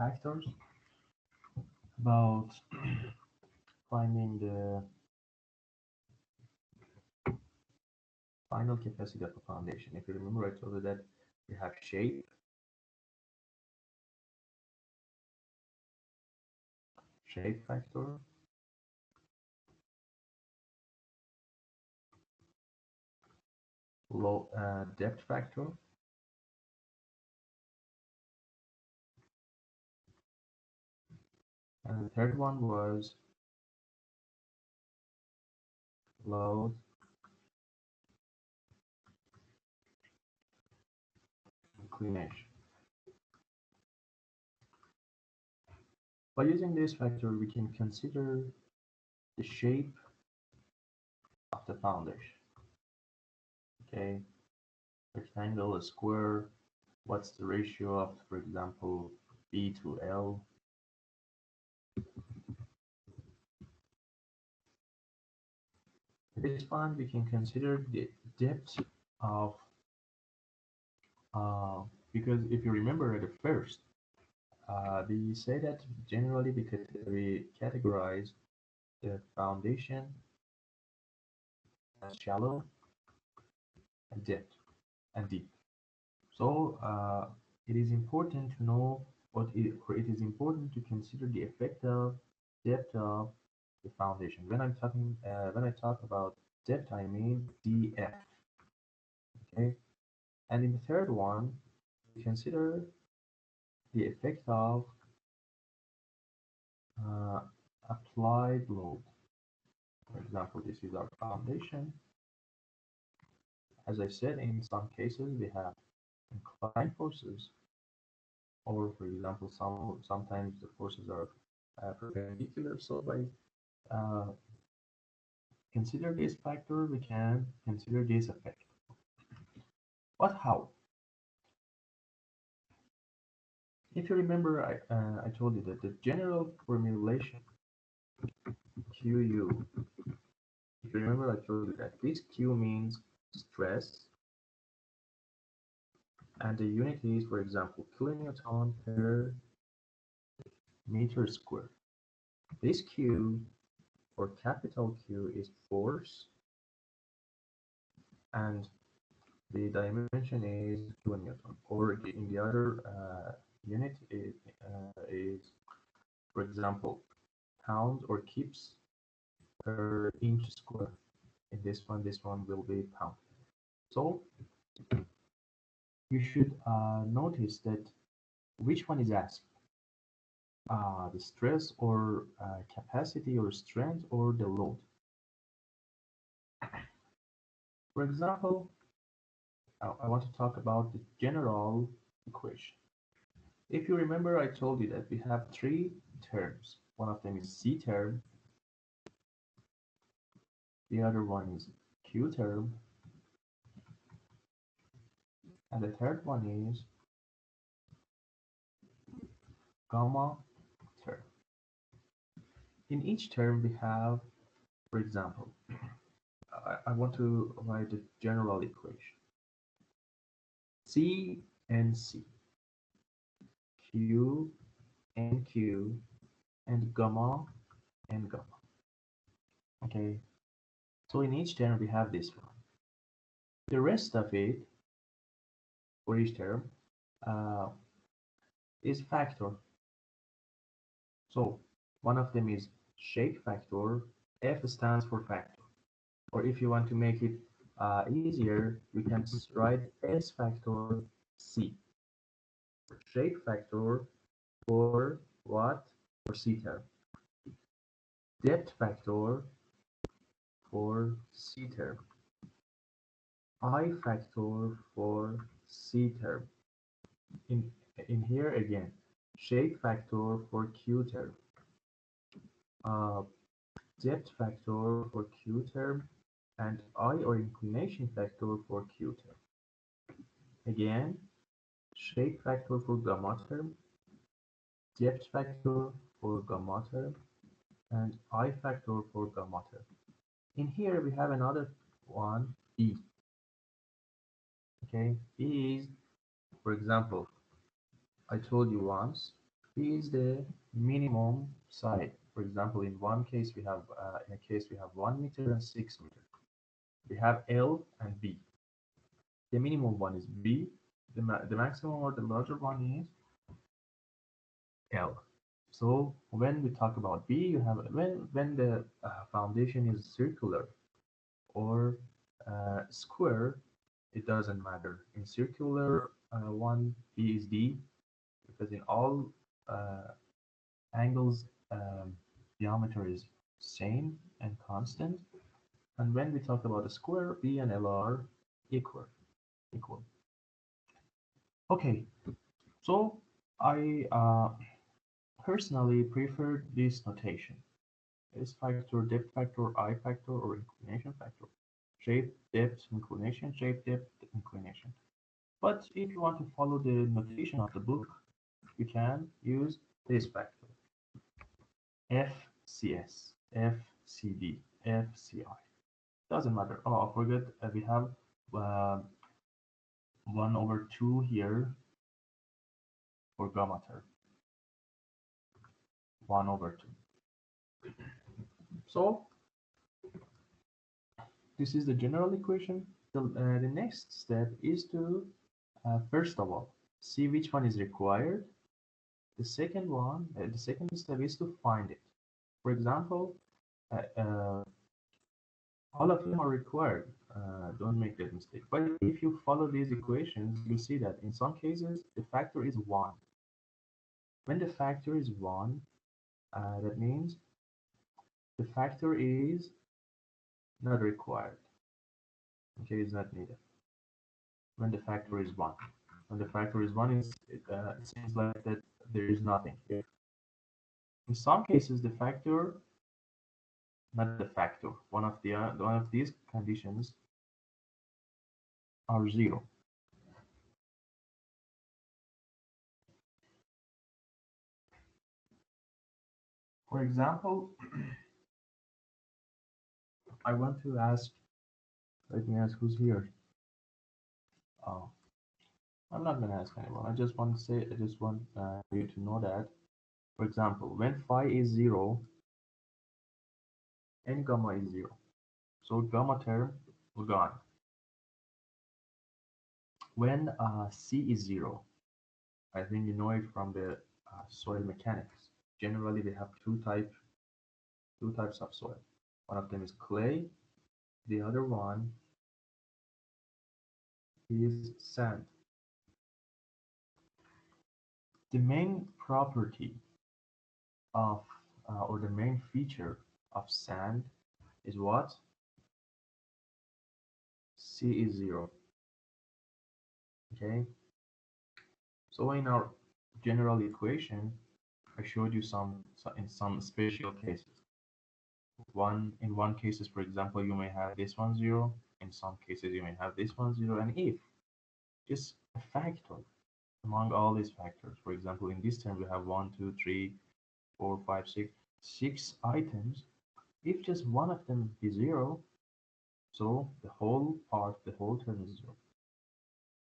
factors about finding the final capacity of a foundation. If you remember, I told you that we have shape factor, low depth factor, and the third one was load inclination. By using this factor, we can consider the shape of the foundation. Okay, rectangle, a square, what's the ratio of, for example, B to L. At this point, we can consider the depth of, because if you remember at the first, we say that generally we categorize the foundation as shallow and depth and deep. So it is important to know or it is important to consider the effect of depth of the foundation. When I talk about depth, I mean df. Okay, and in the third one, we consider the effect of uh, applied load. For example, this is our foundation. As I said, in some cases we have inclined forces, or for example, sometimes the forces are perpendicular. So by uh, consider this factor, we can consider this effect. But how? If you remember, I told you that the general formulation QU. If you remember, I told you that this Q means stress, and the unit is, for example, kilonewton per meter square. This Q, or capital Q, is force, and the dimension is kilonewton. Or in the other unit is, for example, pounds or kips per inch square. In this one will be pound. So you should notice that which one is asked, the stress or capacity or strength or the load. For example, I want to talk about the general equation. If you remember, I told you that we have three terms. One of them is C term, the other one is Q term, and the third one is gamma term. In each term, we have, for example, I want to write the general equation. C and C, Q and Q, and gamma and gamma. Okay, so in each term we have this one. The rest of it for each term uh, is factor. So one of them is shape factor. F stands for factor. Or if you want to make it easier, we can write S factor C. Shape factor for what? For C term. Depth factor for C term. I factor for C term. In here again, shape factor for Q term. Uh, depth factor for Q term, and I or inclination factor for Q term. Again, shape factor for gamma term, depth factor for gamma term, and I factor for gamma term. In here we have another one, E. Okay, E is, for example, I told you once, B is the minimum side. For example, in one case we have in a case we have 1 meter and 6 meters. We have L and B. The minimum one is B. The maximum or the larger one is L. So when we talk about B, you have when the foundation is circular or square, it doesn't matter. In circular one, B is D because in all uh, angles diameter is same and constant. And when we talk about a square, B and L are equal. Equal. Okay, so I personally prefer this notation. S factor, depth factor, I factor, or inclination factor. Shape, depth, inclination, shape, depth, inclination. But if you want to follow the notation of the book, you can use this factor. FCS, FCD, FCI. Doesn't matter. Oh, I forgot we have uh, 1 over 2 here for gamma term. 1 over 2. So this is the general equation. The next step is to first of all see which one is required. The second step is to find it. For example, uh, uh, all of them are required. Don't make that mistake. But if you follow these equations, you'll see that in some cases the factor is 1. When the factor is 1, that means the factor is not required. Okay, it's not needed. When the factor is 1. When the factor is 1, it seems like that there is nothing here. In some cases, the factor, not the factor, one of these conditions are 0. For example, I want to ask, let me ask who's here. Oh, I'm not going to ask anyone. I just want you to know that, for example, when phi is 0 and gamma is 0, so gamma term will gone. When C is 0, I think you know it from the soil mechanics. Generally, we have two types of soil. One of them is clay. The other one is sand. The main property of or the main feature of sand is what? C is 0. Okay. So in our general equation, I showed you in some special cases. In one cases, for example, you may have this one 0. In some cases, you may have this one 0. And if just a factor among all these factors, for example, in this term we have 1, 2, 3, 4, 5, 6, 6 items. If just one of them is 0, so the whole term is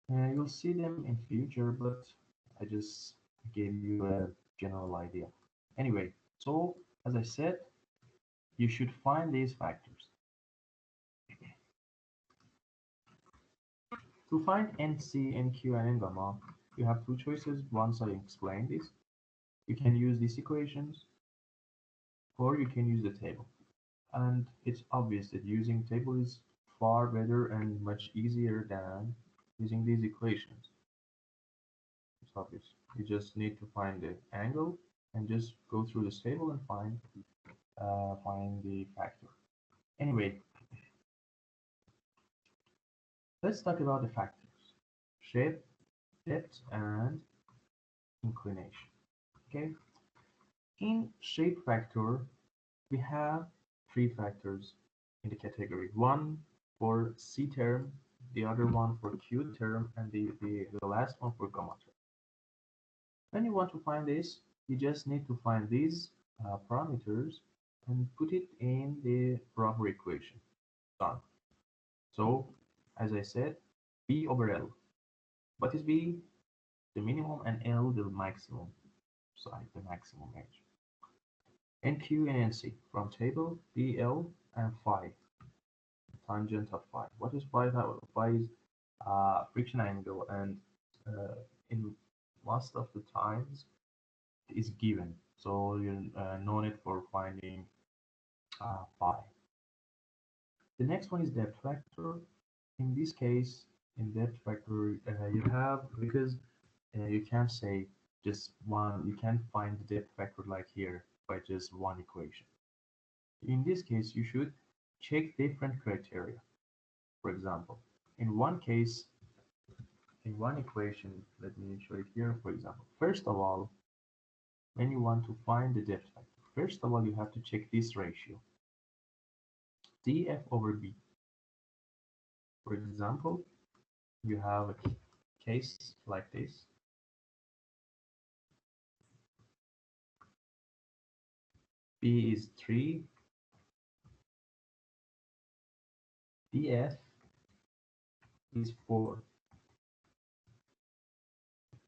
0. You'll see them in future, but I just gave you a general idea. Anyway, so as I said, you should find these factors. To find NC, NQ, and N gamma, you have two choices. Once I explain this, you can use these equations, or you can use the table. And it's obvious that using table is far better and much easier than using these equations. It's obvious. You just need to find the angle and just go through this table and find the factor. Anyway, let's talk about the factors: shape, depth, and inclination. Okay. In shape factor, we have three factors in the category. One for C term, the other one for Q term, and the last one for gamma term. When you want to find this, you just need to find these parameters and put it in the proper equation. Done. So, as I said, B over L. What is B? The minimum, and L the maximum. side, the maximum range. NQ and NC from table BL and phi, tangent of phi. What is phi? Phi is friction angle, and in most of the times it is given. So you no need for finding phi. The next one is depth factor. In this case, in depth factor, you have, because you can't say just one, you can't find the depth factor like here by just one equation. In this case, you should check different criteria. For example, in one case, in one equation, let me show it here, for example. First of all, when you want to find the depth factor, first of all, you have to check this ratio, df over b. For example, you have a case like this. B is 3, df is 4.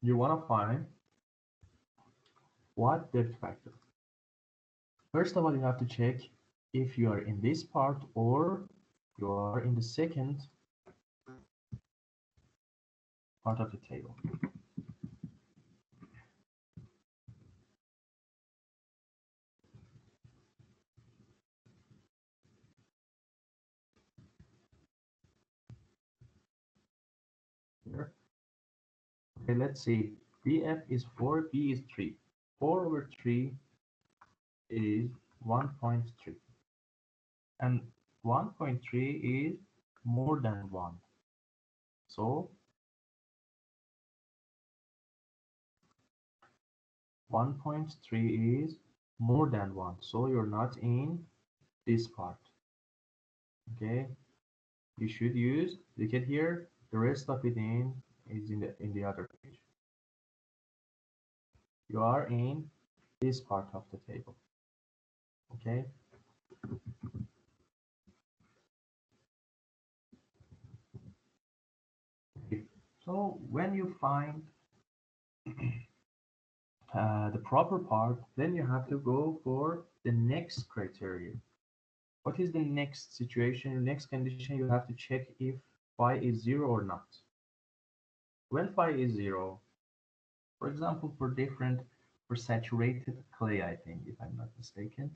You want to find what depth factor. First of all, you have to check if you are in this part or you are in the second part of the table. Here. Okay, let's see. Bf is 4, B is 3. 4 over 3 is 1.3. And 1.3 is more than 1. So 1.3 is more than 1. So you're not in this part. Okay, you should use, look at here, the rest of it is in the other page. You are in this part of the table. Okay, so when you find the proper part, then you have to go for the next criteria. What is the next situation, next condition? You have to check if phi is 0 or not. When phi is 0, for example, for saturated clay, I think, if I'm not mistaken,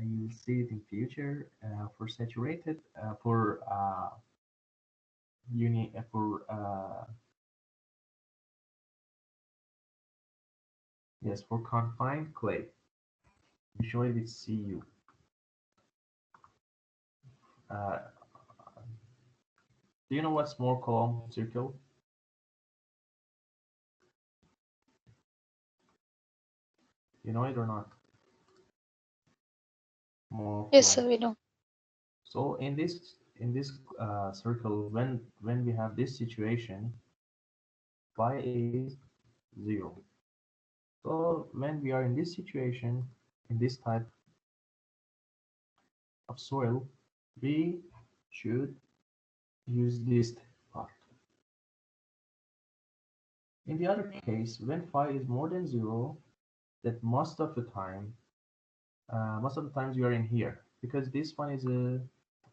you'll see it in future. For saturated, for yes, for confined clay, we show it with Cu. Uh, do you know what's more column circle? You know it or not? More Yes, sir, column. we know. So in this circle, when we have this situation, phi is 0. So when we are in this situation, in this type of soil, we should use this part. In the other case, when phi is more than 0, that most of the times you are in here, because this one is a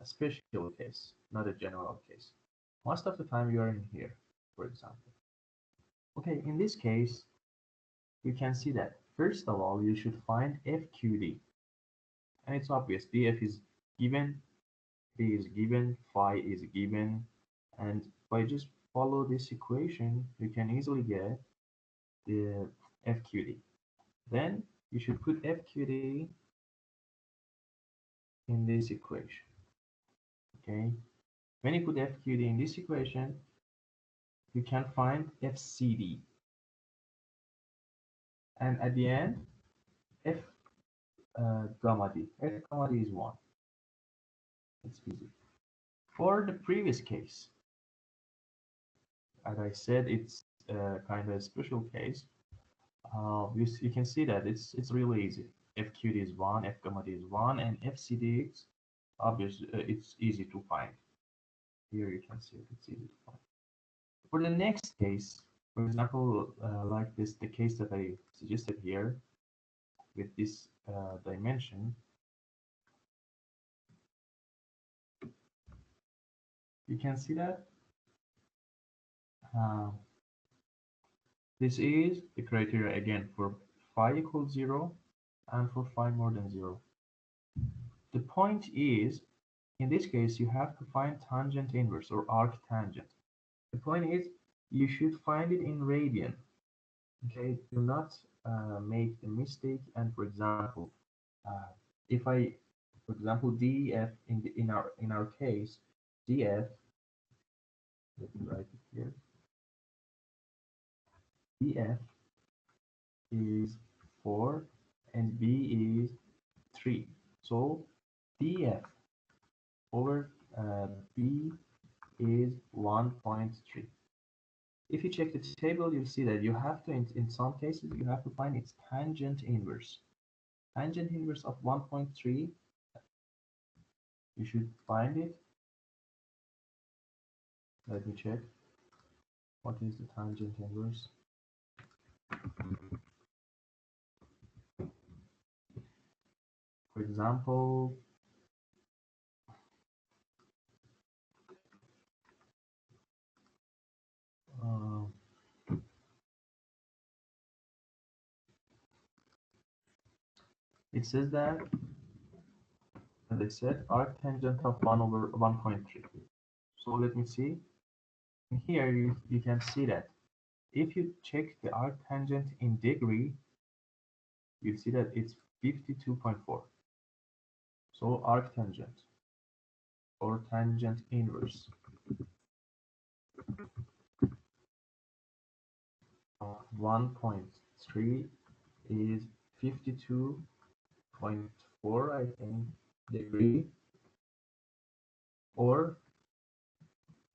special case, not a general case. Most of the time you are in here, for example. Okay, in this case, you can see that first of all, you should find FQD. And it's obvious, DF is given, D is given, phi is given, and by just follow this equation, you can easily get the FQD. Then you should put FQD in this equation. Okay, when you put FQD in this equation, you can find FCD, and at the end, F gamma D. F gamma D is 1. It's easy. For the previous case, as I said, it's kind of a special case. You can see that it's really easy. FQD is 1, F gamma D is 1, and FCD is obvious. It's easy to find. Here you can see it. It's easy to find. For the next case, For example, like this, the case that I suggested here with this dimension, you can see that uh, this is the criteria again for phi equals 0 and for phi more than 0. The point is, in this case, you have to find tangent inverse or arctangent. The point is, you should find it in radian. Okay, do not make the mistake. And for example, uh, if I, for example, df in our case, df, let me write it here. df is 4 and b is 3. So df over b is 1.3. If you check the table, you'll see that you have to, in some cases, you have to find its tangent inverse. Tangent inverse of 1.3, you should find it. Let me check. What is the tangent inverse? For example, uh, it says that, as I said, arctangent of 1 over 1.3. So let me see. Here you can see that if you check the arctangent in degree, you see that it's 52.4. So arctangent or tangent inverse of 1.3 is 52.4, I think, degree, or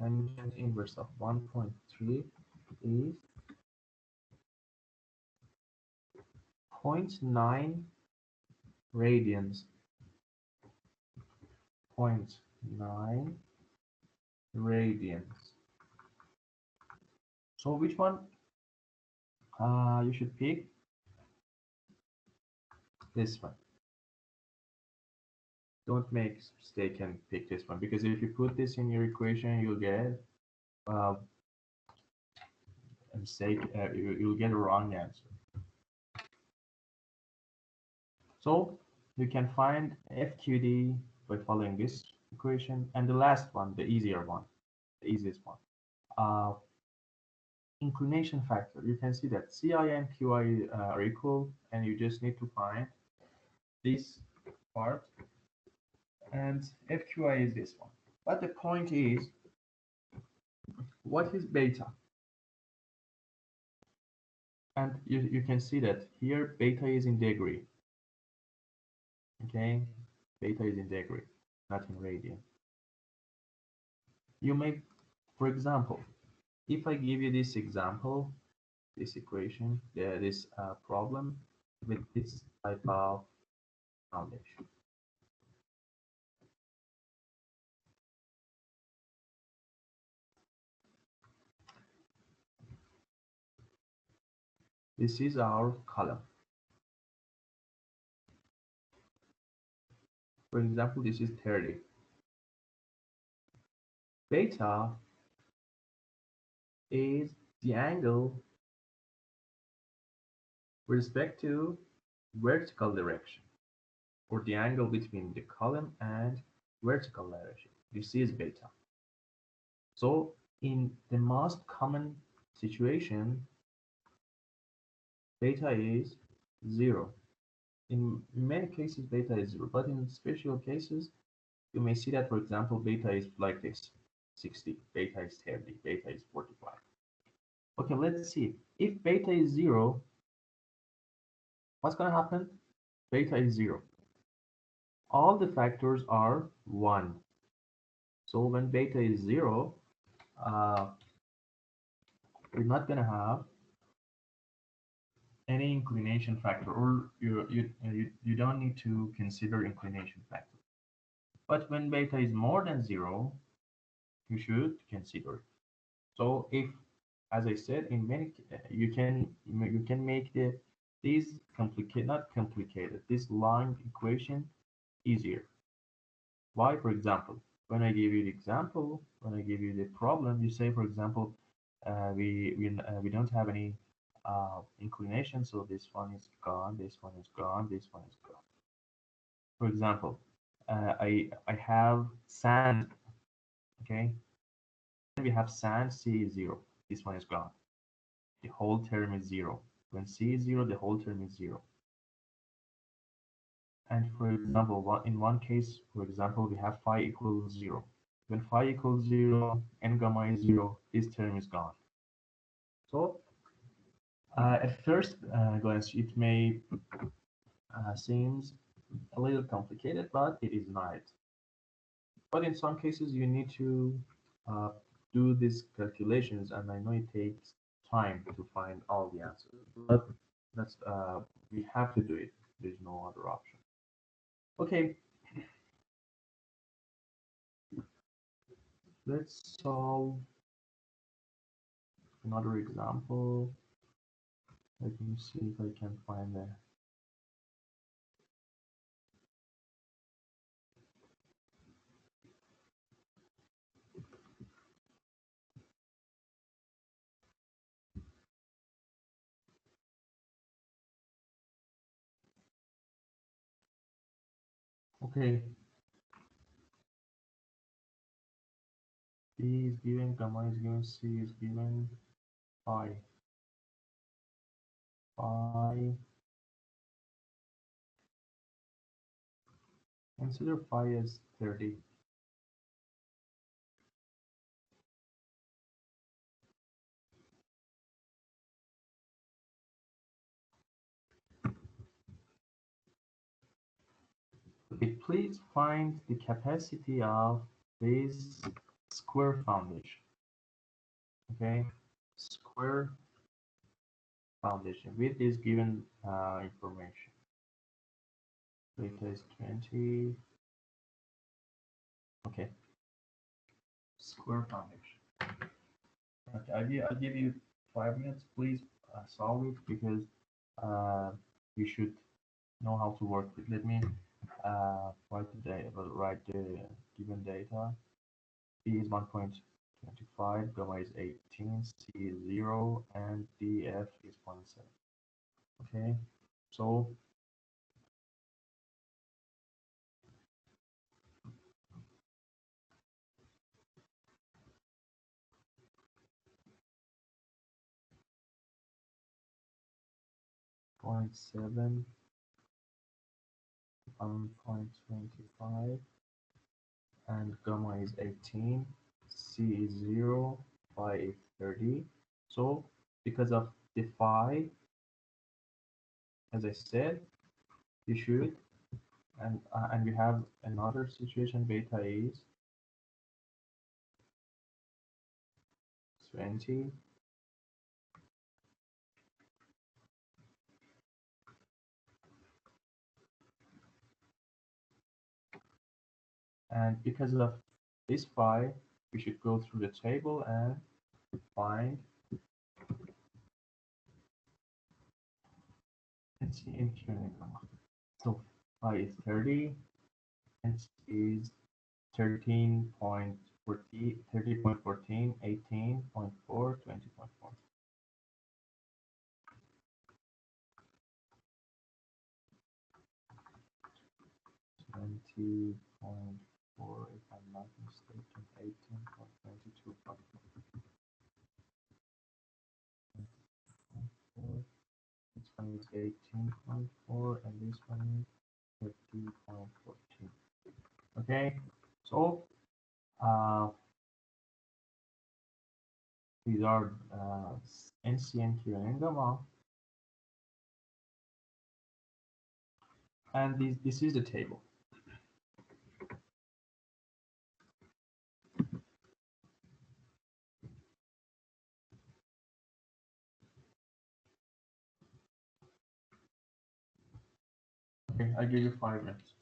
tangent inverse of 1.3 is 0.9 radians. 0.9 radians. So which one you should pick? This one. Don't make mistake and pick this one, because if you put this in your equation, you'll get a mistake. You'll get a wrong answer. So you can find FQD by following this equation, and the last one, the easier one, the easiest one. Uh, Inclination factor. You can see that CI and QI are equal, and you just need to find this part, and FQI is this one. But the point is, what is beta? And you can see that here beta is in degree. Okay, beta is in degree, not in radian. You may, for example, if I give you this example, this equation, this problem with this type of foundation. This is our column. For example, this is 30. Beta is the angle with respect to vertical direction, or the angle between the column and vertical direction. This is beta. So in the most common situation, beta is 0. In many cases, beta is 0, but in special cases, you may see that, for example, beta is like this, 60, beta is 30, beta is 45. Okay, let's see. If beta is 0, what's going to happen? Beta is 0. All the factors are 1. So when beta is 0, uh, we're not going to have any inclination factor, or you don't need to consider inclination factor. But when beta is more than 0, you should consider it. So if As I said, in many you can make these complicated not complicated this long equation easier. Why? For example, when I give you the problem, you say, for example, we don't have any inclination, so this one is gone, this one is gone, this one is gone. For example, I have sand. Okay, then we have sand. C is zero. This one is gone. The whole term is zero. When C is zero, the whole term is zero. And for example, in one case, for example, we have phi equals zero. When phi equals zero and gamma is zero, this term is gone. So at first glance, it may seems a little complicated, but it is not. But in some cases, you need to uh, do these calculations, and I know it takes time to find all the answers. But that's we have to do it. There's no other option. Okay, let's solve another example. Let me see if I can find the. Okay, B is given, gamma is given, C is given, phi. Phi, consider phi as 30. Okay, please find the capacity of this square foundation. Okay, square foundation with this given information. Beta is 20. Okay, square foundation. Okay, I'll give you 5 minutes. Please solve it because uh, you should know how to work with. Let me write the given data. B is 1.25, gamma is 18, C is 0, and DF is 0.7. Okay, so 0.7, 1.25, and gamma is 18, C is 0, phi is 30. So because of the phi, as I said, you should, and we have another situation, beta is 20, and because of this phi, we should go through the table and find NC gamma. So phi is 30, NC is 13.40, 30.14, 18.4, 20.4. 20.4, if I'm not mistaken, 18.22.4. This one is 18.4 and this one is 30.14. Okay, so uh, these are NC and Q and gamma, and this is the table. Okay, I'll give you 5 minutes.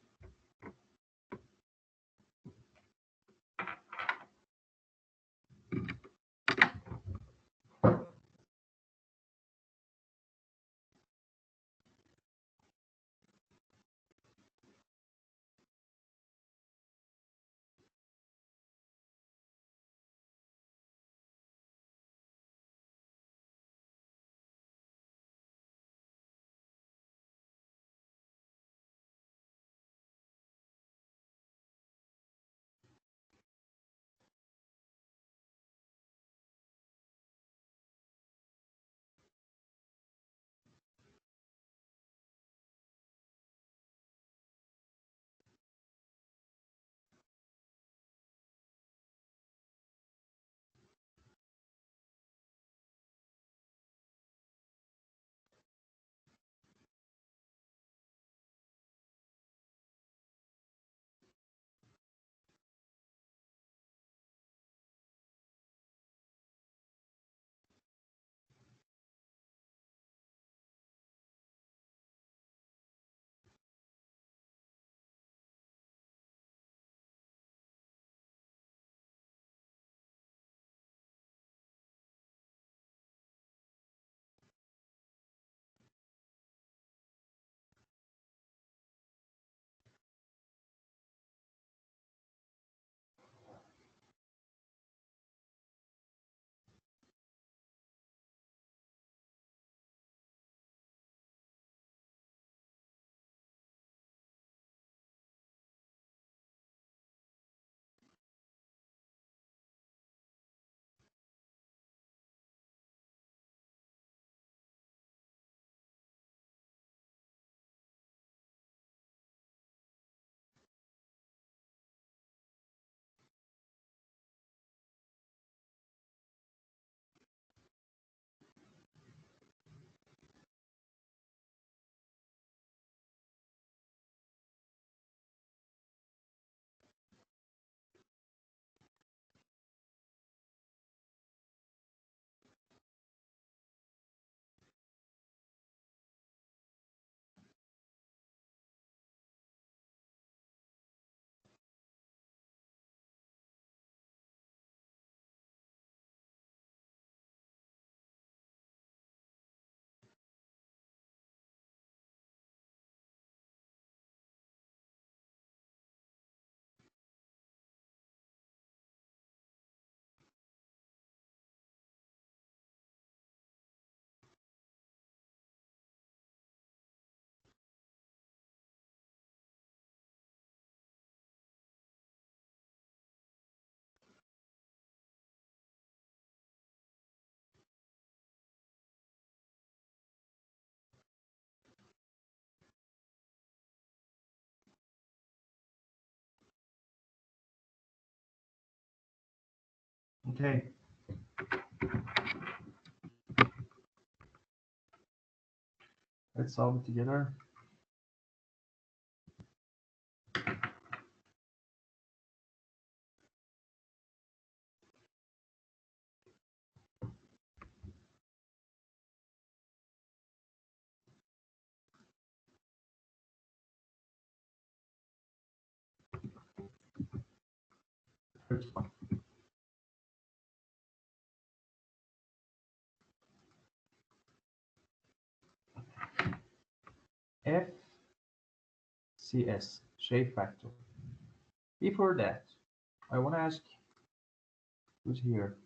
Okay, let's solve it together. First one. FCS, shape factor. Before that, I want to ask who's here.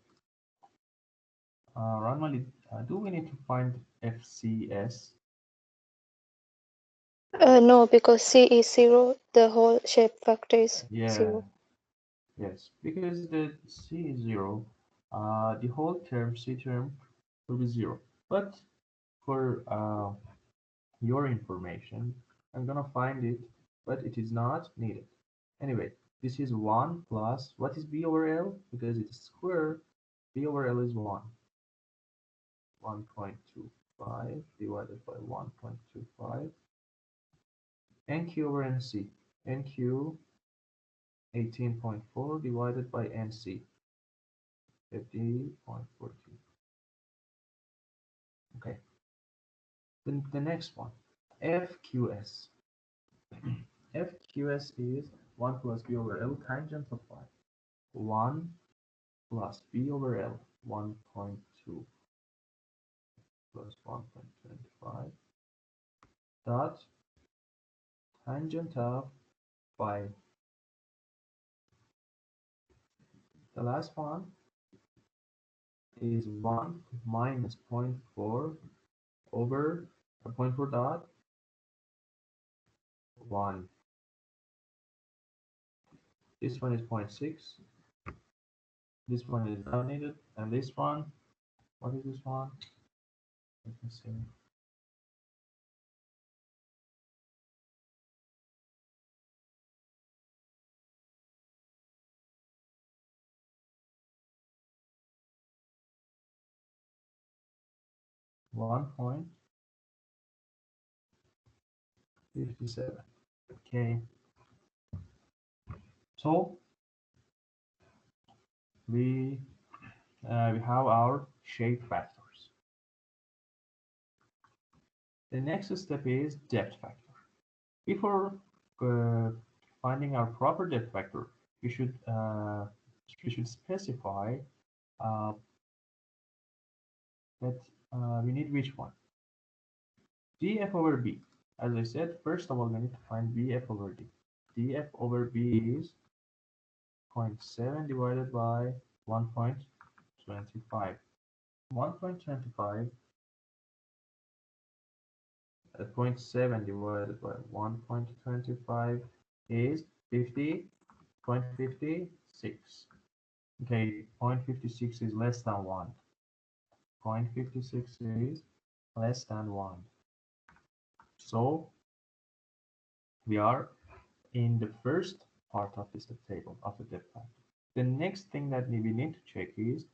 Normally, do we need to find FCS? No, because C is 0, the whole shape factor is Yeah, 0. yes, because the C is 0, the whole term, C term, will be 0. But for your information, I'm gonna find it, but it is not needed. Anyway, this is 1 plus, what is B over L? Because it's square, B over L is 1. 1.25 divided by 1.25. NQ over NC. NQ 18.4 divided by NC 50.14. Okay. Then the next one, FQS. FQS is 1 plus B over L tangent of phi. 1 plus B over L 1.2 plus 1.25 dot tangent of phi. The last one is 1 minus 0.4 over 0.4 dot 1. This one is 0.6. This one is not needed. And this one, what is this one? Let me see. 1.57. Okay. So we we have our shape factors. The next step is depth factor. Before uh, finding our proper depth factor, we should specify uh, that we need which one. df over b. As I said, first of all, we need to find bf over d. df over b is 0.7 divided by 1.25. 1.25 0.7 divided by 1.25 is 50.56. Okay, 0.56 is less than 1. 0.56 is less than 1. So we are in the first part of this table of the depth factor. The next thing that we need to check is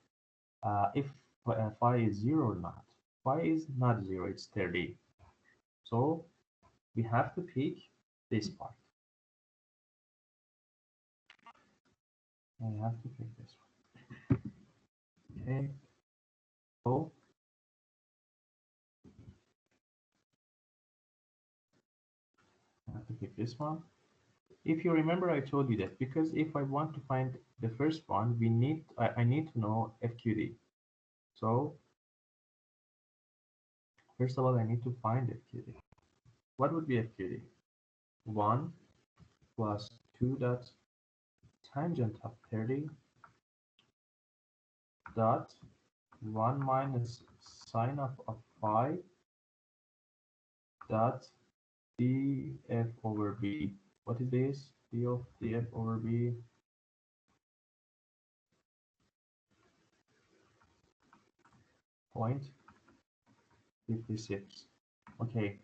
if phi is 0 or not. Phi is not 0, it's 30. So we have to pick this part. I have to pick this one. Okay. So I have to pick this one. If you remember, I told you that because if I want to find the first one, I need to know FQD. So first of all, I need to find FQD. What would be FQD? 1 plus 2 dot tangent of 30 dot 1 minus sine of phi dot df over b. What is this? d of df over b 0.56. Okay,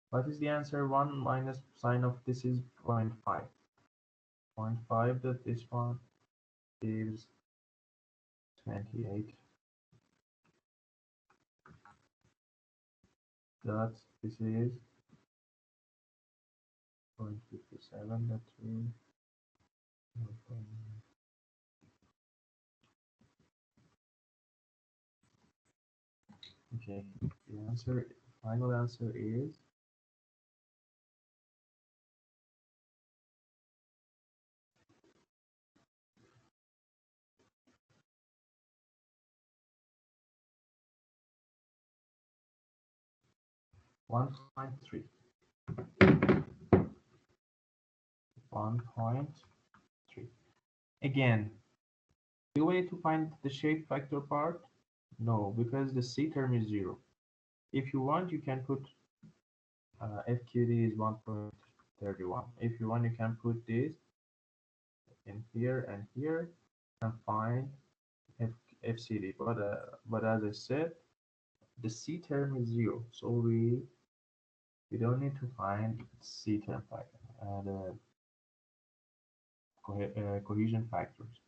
what is the answer? 1 minus sine of this is 0.5. 0.5 that this one is 28 dot, this is 0.57, that is okay. The answer, final answer is 1.3. 1.3. Again, do we need to find the shape factor part? No, because the C term is 0. If you want, you can put FQD is 1.31. If you want, you can put this in here and here and find FCD. But as I said, the C term is 0, so we don't need to find C term factor, the cohesion factors.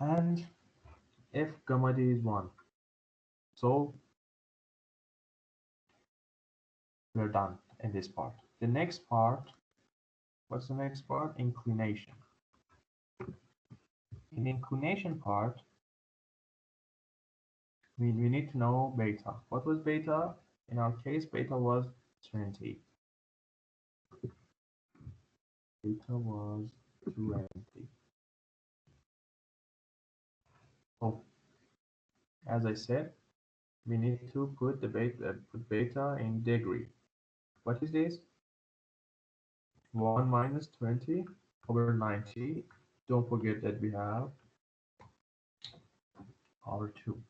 And F gamma D is 1. So we're done in this part. The next part, what's the next part? Inclination. In the inclination part, we need to know beta. What was beta? In our case, beta was 20. Beta was 20. So, as I said, we need to put the beta in degree. What is this? 1 minus 20 over 90. Don't forget that we have power 2.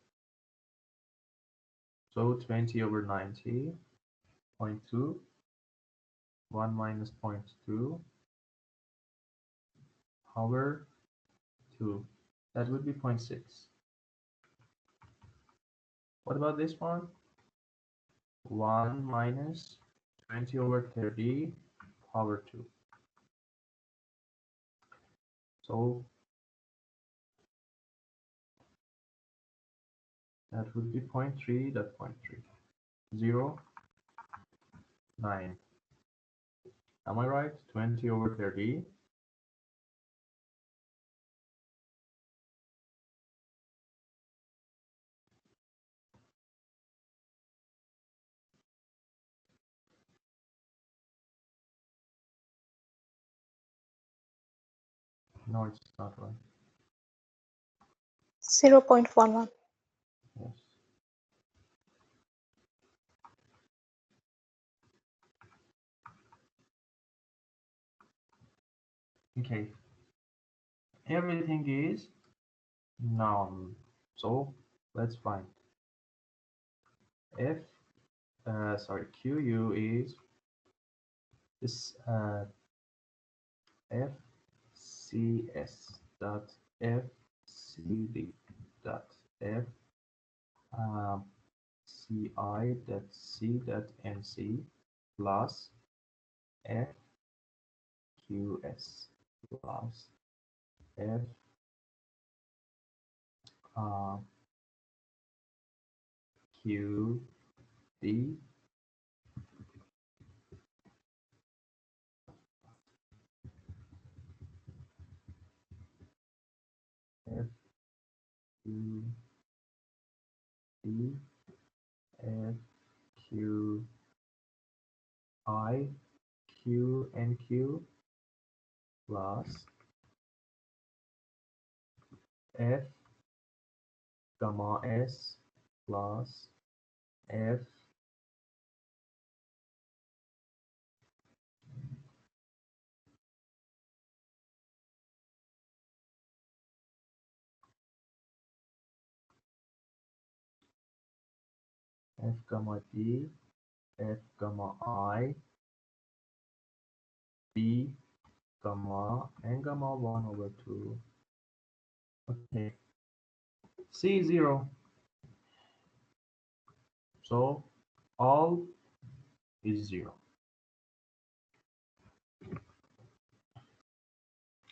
So 20 over 90, 0.2, 1 minus 0.2 over 2. That would be 0.6. What about this one? 1 minus 20 over 30 power 2. So that would be 0.3, that 0.3. 0, 9. Am I right? 20 over 30. No, it's not right. 0.11. Yes. Okay. Everything is known. So let's find F. QU is this FCS dot FCD dot F CI dot C dot NC plus FQS plus F QD FQD FQI Q and Q plus F gamma S plus F F gamma D F gamma I B gamma and gamma 1 over 2. Okay, C 0. So all is 0.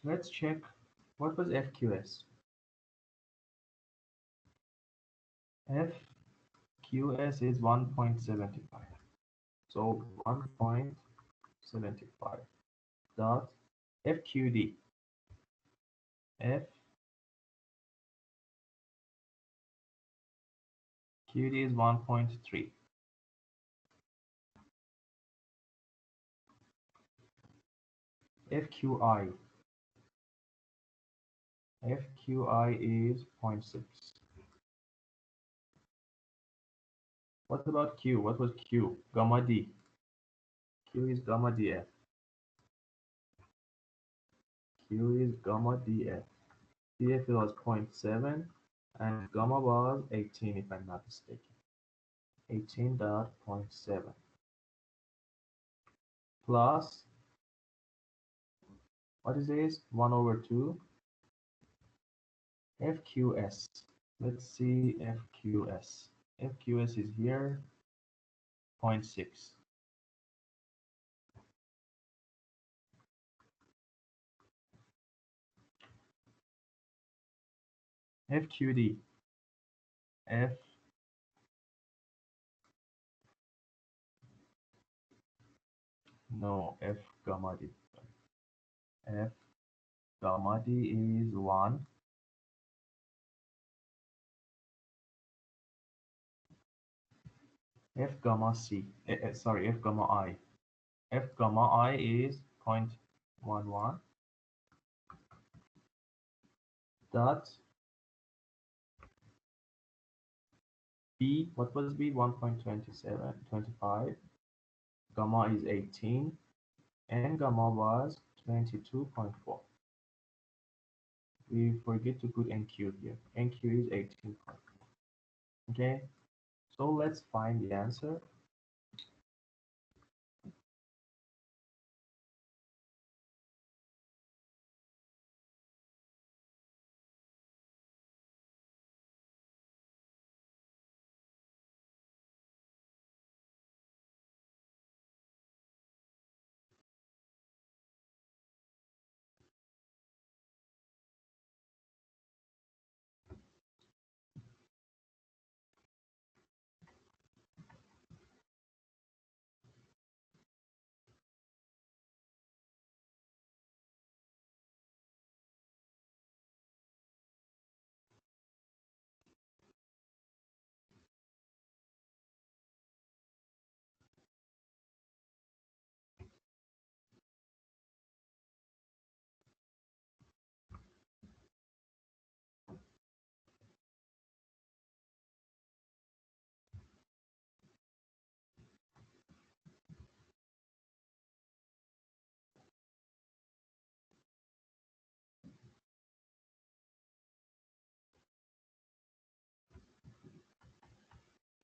Let's check What was FQS? FQS is 1.75. So 1.75 dot FQD. FQD is 1.3. FQI. FQI is 0.6. What about Q? What was Q? Gamma D. Q is gamma DF. Q is gamma DF. DF was 0.7 and gamma was 18 if I'm not mistaken. 18.7 plus, what is this? 1 over 2 FQS. Let's see FQS. FQS is here, 0.6. FQD. F no F gamma D. F gamma D is 1. F gamma C. Sorry, F gamma I. F gamma I is 0.11 dot B. What was B? 1.27, 25. Gamma is 18 and gamma was 22.4. We forget to put NQ here. NQ is 18.4. Okay, so let's find the answer.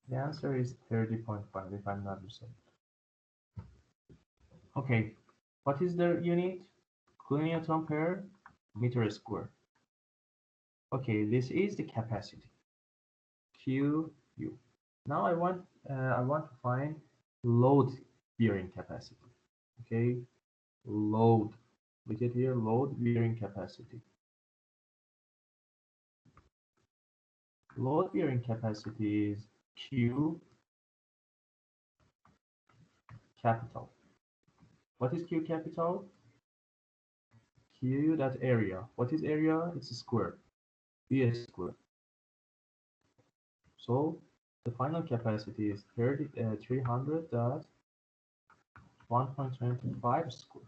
The answer is 30.5 if I'm not mistaken. Okay, what is the unit? Kilonewton per meter square. Okay, this is the capacity. QU. Now I want to find load bearing capacity. Okay, load. Look at here, load bearing capacity. Load bearing capacity is Q capital. What is Q capital? Q that area. What is area? It's a square. B a square. So the final capacity is 300 dot 1.25 square.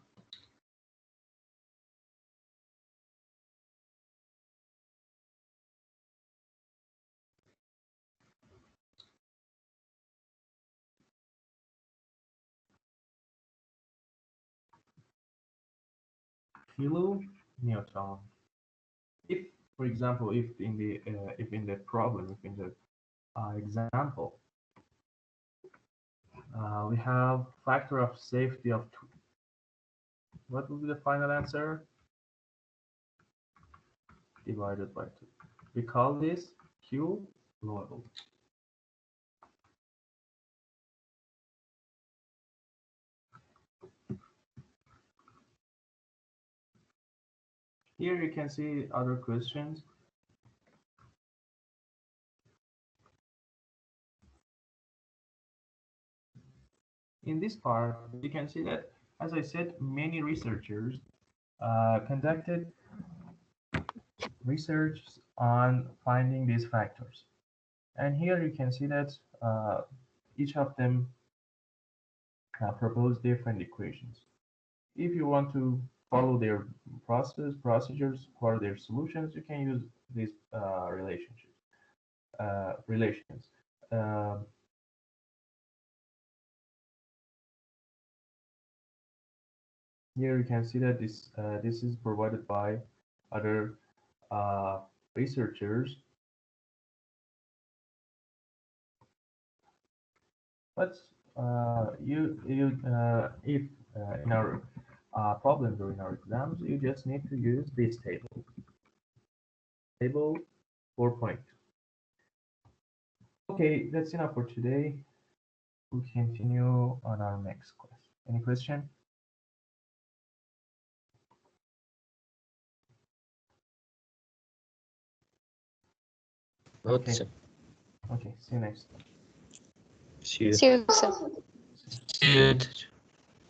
Kilonewton. If, for example, if in the problem, if in the example, we have factor of safety of 2. What will be the final answer? Divided by 2. We call this Q load. Here you can see other questions. In this part, you can see that, as I said, many researchers conducted research on finding these factors. And here you can see that each of them propose different equations. If you want to follow their procedures for their solutions, you can use these relations. Uh, Here you can see that this is provided by other researchers, but if in our problems or in our exams, you just need to use this table 4.2. Okay, that's enough for today. We'll continue on our next class. Any question? Okay. Okay. See you next. See you. See you, sir. See you.